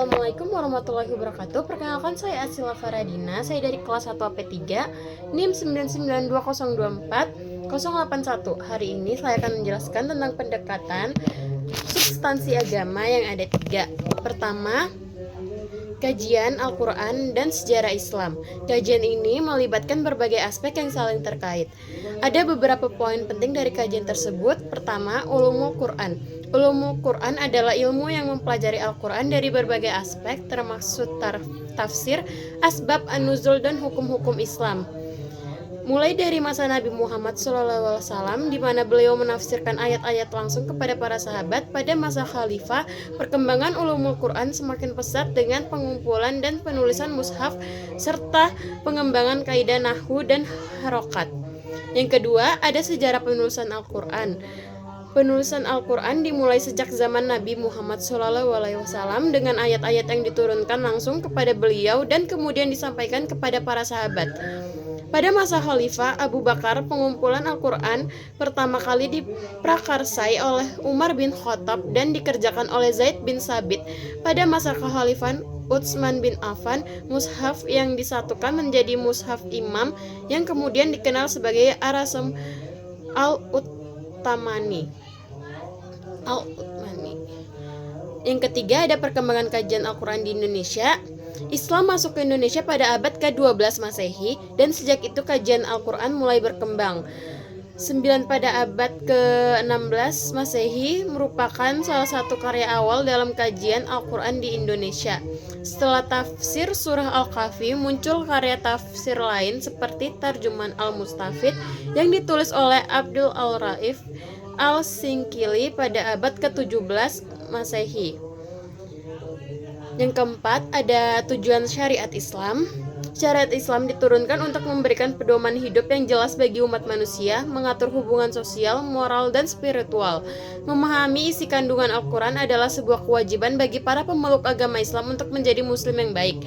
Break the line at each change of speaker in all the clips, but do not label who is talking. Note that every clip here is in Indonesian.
Assalamualaikum warahmatullahi wabarakatuh. Perkenalkan, saya Asila Faradina. Saya dari kelas 1 AP3 NIM 992024081. Hari ini saya akan menjelaskan tentang pendekatan substansi agama yang ada 3. Pertama, kajian Al-Quran dan sejarah Islam. Kajian ini melibatkan berbagai aspek yang saling terkait. Ada beberapa poin penting dari kajian tersebut. Pertama, ulumul Quran. Ulumul Quran adalah ilmu yang mempelajari Al-Quran dari berbagai aspek, termasuk tafsir, asbab an-nuzul, dan hukum-hukum Islam. Mulai dari masa Nabi Muhammad SAW, di mana beliau menafsirkan ayat-ayat langsung kepada para sahabat. Pada masa khalifah, perkembangan ulumul Quran semakin pesat dengan pengumpulan dan penulisan mushaf serta pengembangan kaidah nahwu dan harokat. Yang kedua, ada sejarah penulisan Al-Quran. Penulisan Al-Quran dimulai sejak zaman Nabi Muhammad SAW dengan ayat-ayat yang diturunkan langsung kepada beliau dan kemudian disampaikan kepada para sahabat. Pada masa Khalifah Abu Bakar, pengumpulan Al-Quran pertama kali diprakarsai oleh Umar bin Khattab dan dikerjakan oleh Zaid bin Sabit. Pada masa kekhalifahan Utsman bin Affan, mushaf yang disatukan menjadi mushaf imam yang kemudian dikenal sebagai Ar-Rasm Al-Uthmani. Yang ketiga, ada perkembangan kajian Al-Quran di Indonesia. Islam masuk ke Indonesia pada abad ke-12 Masehi, dan sejak itu kajian Al-Quran mulai berkembang. 9 pada abad ke-16 Masehi merupakan salah satu karya awal dalam kajian Al-Quran di Indonesia. Setelah tafsir surah Al-Kahfi, muncul karya tafsir lain seperti Tarjuman Al-Mustafid yang ditulis oleh Abdul Al-Raif Al-Singkili pada abad ke-17 Masehi. Yang keempat, ada tujuan syariat Islam. Syariat Islam diturunkan untuk memberikan pedoman hidup yang jelas bagi umat manusia, mengatur hubungan sosial, moral, dan spiritual. Memahami isi kandungan Al-Quran adalah sebuah kewajiban bagi para pemeluk agama Islam untuk menjadi muslim yang baik.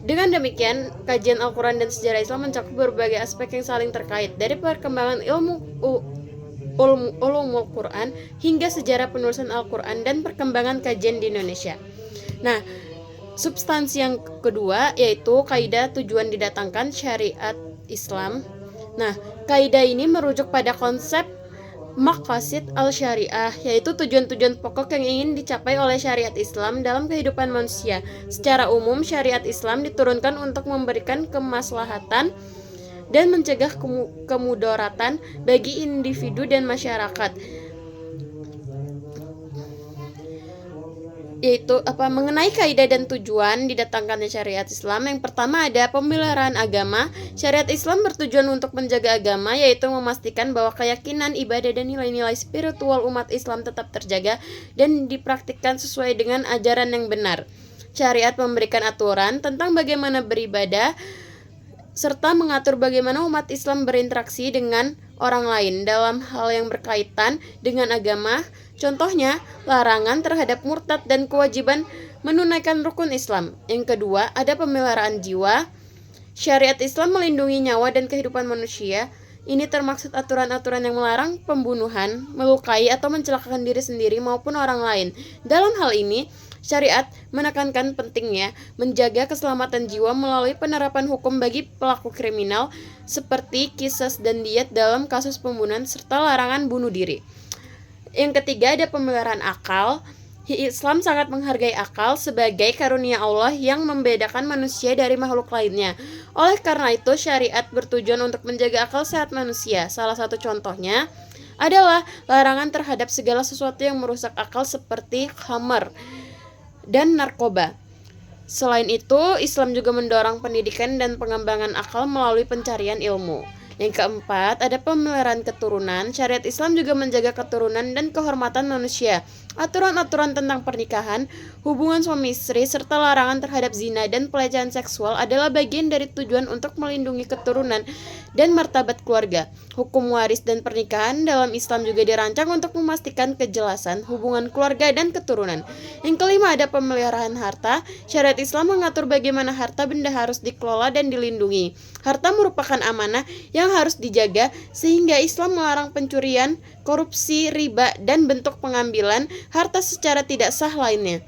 Dengan demikian, kajian Al-Quran dan sejarah Islam mencakup berbagai aspek yang saling terkait, dari perkembangan ulumul Quran hingga sejarah penulisan Al-Quran dan perkembangan kajian di Indonesia. Nah, substansi yang kedua yaitu kaidah tujuan didatangkan syariat Islam. Nah, kaidah ini merujuk pada konsep maqasid al-syariah, yaitu tujuan-tujuan pokok yang ingin dicapai oleh syariat Islam dalam kehidupan manusia. Secara umum, syariat Islam diturunkan untuk memberikan kemaslahatan dan mencegah kemudaratan bagi individu dan masyarakat. Yaitu mengenai kaidah dan tujuan didatangkannya syariat Islam. Yang pertama, ada pemeliharaan agama. Syariat Islam bertujuan untuk menjaga agama, yaitu memastikan bahwa keyakinan, ibadah, dan nilai-nilai spiritual umat Islam tetap terjaga dan dipraktikkan sesuai dengan ajaran yang benar. Syariat memberikan aturan tentang bagaimana beribadah serta mengatur bagaimana umat Islam berinteraksi dengan orang lain dalam hal yang berkaitan dengan agama. Contohnya, larangan terhadap murtad dan kewajiban menunaikan rukun Islam. Yang kedua, ada pemeliharaan jiwa. Syariat Islam melindungi nyawa dan kehidupan manusia. Ini termaksud aturan-aturan yang melarang pembunuhan, melukai, atau mencelakakan diri sendiri maupun orang lain. Dalam hal ini, syariat menekankan pentingnya menjaga keselamatan jiwa melalui penerapan hukum bagi pelaku kriminal seperti qisas dan diyat dalam kasus pembunuhan serta larangan bunuh diri. Yang ketiga, ada pemeliharaan akal. Islam sangat menghargai akal sebagai karunia Allah yang membedakan manusia dari makhluk lainnya. Oleh karena itu, syariat bertujuan untuk menjaga akal sehat manusia. Salah satu contohnya adalah larangan terhadap segala sesuatu yang merusak akal seperti khamar dan narkoba. Selain itu, Islam juga mendorong pendidikan dan pengembangan akal melalui pencarian ilmu. Yang keempat, ada pemeliharaan keturunan. Syariat Islam juga menjaga keturunan dan kehormatan manusia. Aturan-aturan tentang pernikahan, hubungan suami istri, serta larangan terhadap zina dan pelecehan seksual adalah bagian dari tujuan untuk melindungi keturunan dan martabat keluarga. Hukum waris dan pernikahan dalam Islam juga dirancang untuk memastikan kejelasan hubungan keluarga dan keturunan. Yang kelima, ada pemeliharaan harta. Syariat Islam mengatur bagaimana harta benda harus dikelola dan dilindungi. Harta merupakan amanah yang harus dijaga, sehingga Islam melarang pencurian, korupsi, riba, dan bentuk pengambilan harta secara tidak sah lainnya.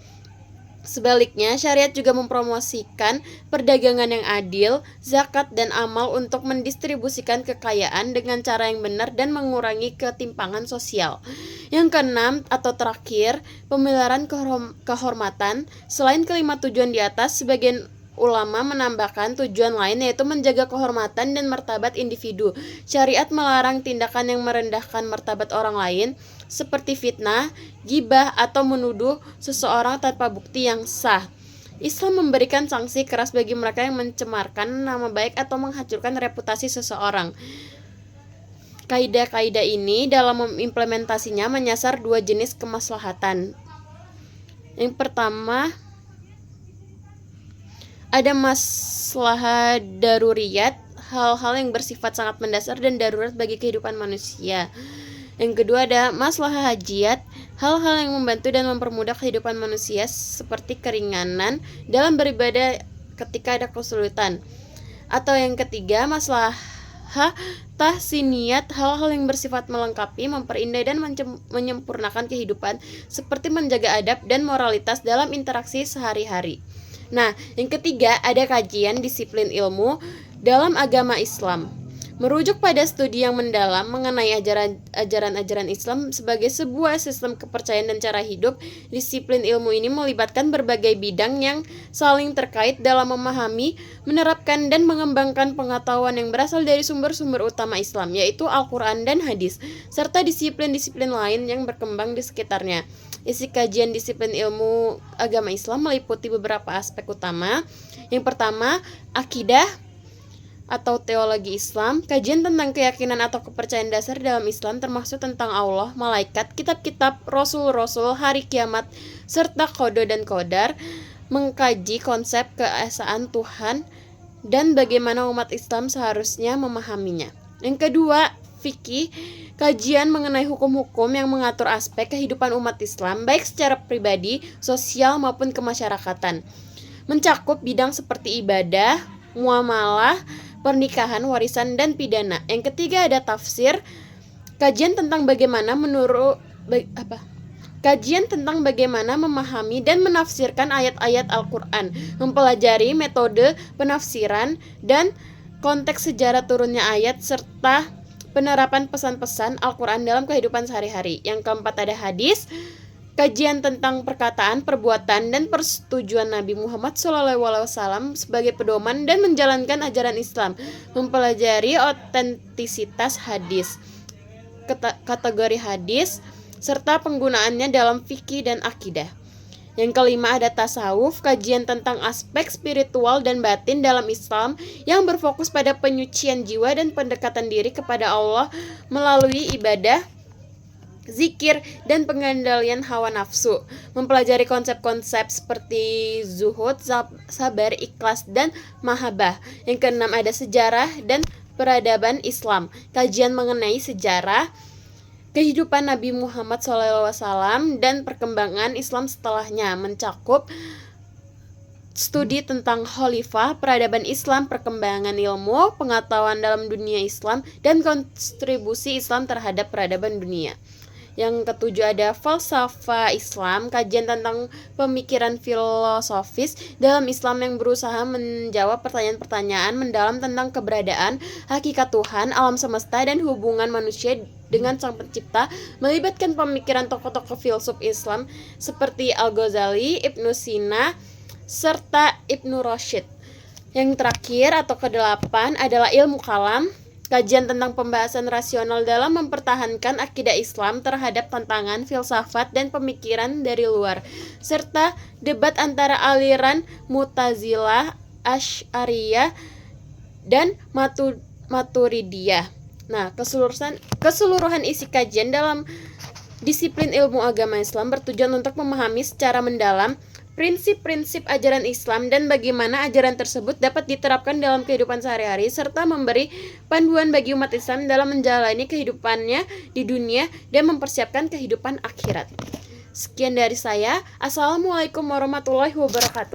Sebaliknya, syariat juga mempromosikan perdagangan yang adil, zakat, dan amal untuk mendistribusikan kekayaan dengan cara yang benar dan mengurangi ketimpangan sosial. Yang keenam atau terakhir, pemeliharaan kehormatan. Selain kelima tujuan di atas, sebagian ulama menambahkan tujuan lain, yaitu menjaga kehormatan dan martabat individu. Syariat melarang tindakan yang merendahkan martabat orang lain, seperti fitnah, gibah, atau menuduh seseorang tanpa bukti yang sah. Islam memberikan sanksi keras bagi mereka yang mencemarkan nama baik atau menghancurkan reputasi seseorang. Kaidah-kaidah ini dalam mengimplementasinya menyasar dua jenis kemaslahatan. Yang pertama, ada maslahat daruriyat, hal-hal yang bersifat sangat mendasar dan darurat bagi kehidupan manusia. Yang kedua ada maslahah hajiyat, hal-hal yang membantu dan mempermudah kehidupan manusia seperti keringanan dalam beribadah ketika ada kesulitan. Atau yang ketiga maslahah tahsiniyat, hal-hal yang bersifat melengkapi, memperindah dan menyempurnakan kehidupan seperti menjaga adab dan moralitas dalam interaksi sehari-hari. Nah, yang ketiga ada kajian disiplin ilmu dalam agama Islam. Merujuk pada studi yang mendalam mengenai ajaran-ajaran Islam sebagai sebuah sistem kepercayaan dan cara hidup, disiplin ilmu ini melibatkan berbagai bidang yang saling terkait dalam memahami, menerapkan, dan mengembangkan pengetahuan yang berasal dari sumber-sumber utama Islam, yaitu Al-Quran dan Hadis, serta disiplin-disiplin lain yang berkembang di sekitarnya. Isi kajian disiplin ilmu agama Islam meliputi beberapa aspek utama. Yang pertama, akidah atau teologi Islam, kajian tentang keyakinan atau kepercayaan dasar dalam Islam termasuk tentang Allah, malaikat, kitab-kitab, rasul-rasul, hari kiamat, serta qada dan qadar, mengkaji konsep keesaan Tuhan dan bagaimana umat Islam seharusnya memahaminya. Yang kedua, fikih, kajian mengenai hukum-hukum yang mengatur aspek kehidupan umat Islam baik secara pribadi, sosial maupun kemasyarakatan. Mencakup bidang seperti ibadah, muamalah, pernikahan, warisan, dan pidana. Yang ketiga ada tafsir, kajian tentang bagaimana memahami dan menafsirkan ayat-ayat Al-Quran, mempelajari metode penafsiran dan konteks sejarah turunnya ayat serta penerapan pesan-pesan Al-Quran dalam kehidupan sehari-hari. Yang keempat ada hadis, kajian tentang perkataan, perbuatan, dan persetujuan Nabi Muhammad SAW sebagai pedoman dan menjalankan ajaran Islam, mempelajari otentisitas hadis, kategori hadis, serta penggunaannya dalam fikih dan akidah. Yang kelima ada tasawuf, kajian tentang aspek spiritual dan batin dalam Islam yang berfokus pada penyucian jiwa dan pendekatan diri kepada Allah melalui ibadah, zikir, dan pengendalian hawa nafsu, mempelajari konsep-konsep seperti zuhud, sabar, ikhlas, dan mahabbah. Yang keenam ada sejarah dan peradaban Islam, kajian mengenai sejarah kehidupan Nabi Muhammad SAW dan perkembangan Islam setelahnya, mencakup studi tentang khalifah, peradaban Islam, perkembangan ilmu, pengetahuan dalam dunia Islam, dan kontribusi Islam terhadap peradaban dunia. Yang ketujuh ada falsafah Islam, kajian tentang pemikiran filosofis dalam Islam yang berusaha menjawab pertanyaan-pertanyaan mendalam tentang keberadaan, hakikat Tuhan, alam semesta, dan hubungan manusia dengan Sang Pencipta, melibatkan pemikiran tokoh-tokoh filsuf Islam seperti Al-Ghazali, Ibnu Sina, serta Ibnu Rashid. Yang terakhir atau kedelapan adalah ilmu kalam, kajian tentang pembahasan rasional dalam mempertahankan akidah Islam terhadap tantangan filsafat dan pemikiran dari luar, serta debat antara aliran Mu'tazilah, Asy'ariyah, dan Maturidiyah. Nah, keseluruhan isi kajian dalam disiplin ilmu agama Islam bertujuan untuk memahami secara mendalam prinsip-prinsip ajaran Islam dan bagaimana ajaran tersebut dapat diterapkan dalam kehidupan sehari-hari, serta memberi panduan bagi umat Islam dalam menjalani kehidupannya di dunia dan mempersiapkan kehidupan akhirat. Sekian dari saya. Assalamualaikum warahmatullahi wabarakatuh.